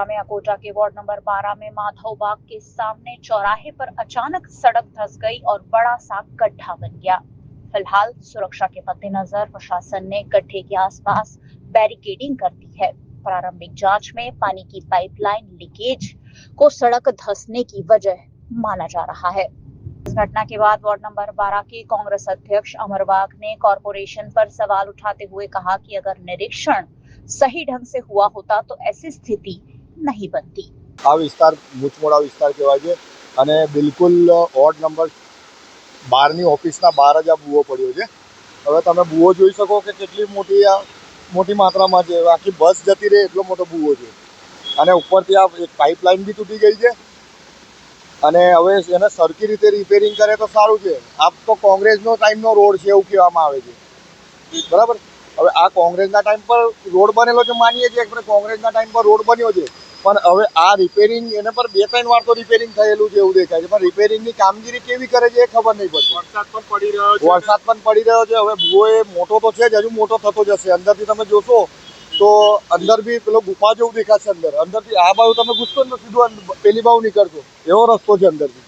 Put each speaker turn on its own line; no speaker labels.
वडोदरा में अकोटा के ward number 12 में माधव बाग के सामने चौराहे पर अचानक सड़क धंस गई और बड़ा सा गड्ढा बन गया। फिलहाल सुरक्षा के मद्देनजर प्रशासन ने गड्ढे के आसपास बैरिकेडिंग कर दी है। प्रारंभिक जांच में पानी की पाइपलाइन लीकेज को सड़क धंसने की वजह माना जा रहा है। इस घटना के बाद वार्ड नंबर 12 के कांग्रेस अध्यक्ष अमर बाग ने कॉरपोरेशन पर सवाल उठाते हुए कहा कि अगर निरीक्षण सही ढंग से हुआ होता तो ऐसी स्थिति नहीं बनती।
આ વિસ્તાર મૂચમોડા વિસ્તાર કહેવાય છે અને બિલકુલ વોર્ડ નંબર 12ની ઓફિસના બહાર જ આ બૂવો પડ્યો છે। હવે તમે બૂવો જોઈ શકો કે કેટલી મોટી માત્રામાં છે। આખી બસ જતી રહે એટલો મોટો બૂવો છે અને ઉપરથી આ એક પાઇપલાઇન બી તૂટી ગઈ છે અને હવે એને સરખી રીતે રિપેરિંગ કરે તો સારું છે। આ તો કોંગ્રેસનો ટાઈમનો રોડ છે એવું કહેવામાં આવે છે, બરાબર। હવે આ કોંગ્રેસના ટાઈમ પર રોડ બનેલો છે, માનીએ છીએ કે કોંગ્રેસના ટાઈમ પર રોડ બન્યો છે, પણ હવે આ રિપેરિંગ એને પર 2-3 વાર તો રિપેરિંગ થયેલું છે એવું દેખાય છે, પણ રિપેરિંગની કામગીરી કેવી કરે છે એ ખબર નહીં પડતી। વરસાદ પણ પડી રહ્યો છે। હવે ભૂવો એ મોટો તો છે જ, હજુ મોટો થતો જશે। અંદરથી તમે જોશો તો અંદર બી પેલો ગુફા જેવું દેખાશે। અંદરથી આ બાજુ તમે ઘૂસશો ને તો સીધું પેલી બાજુ નીકળશો, એવો રસ્તો છે અંદરથી।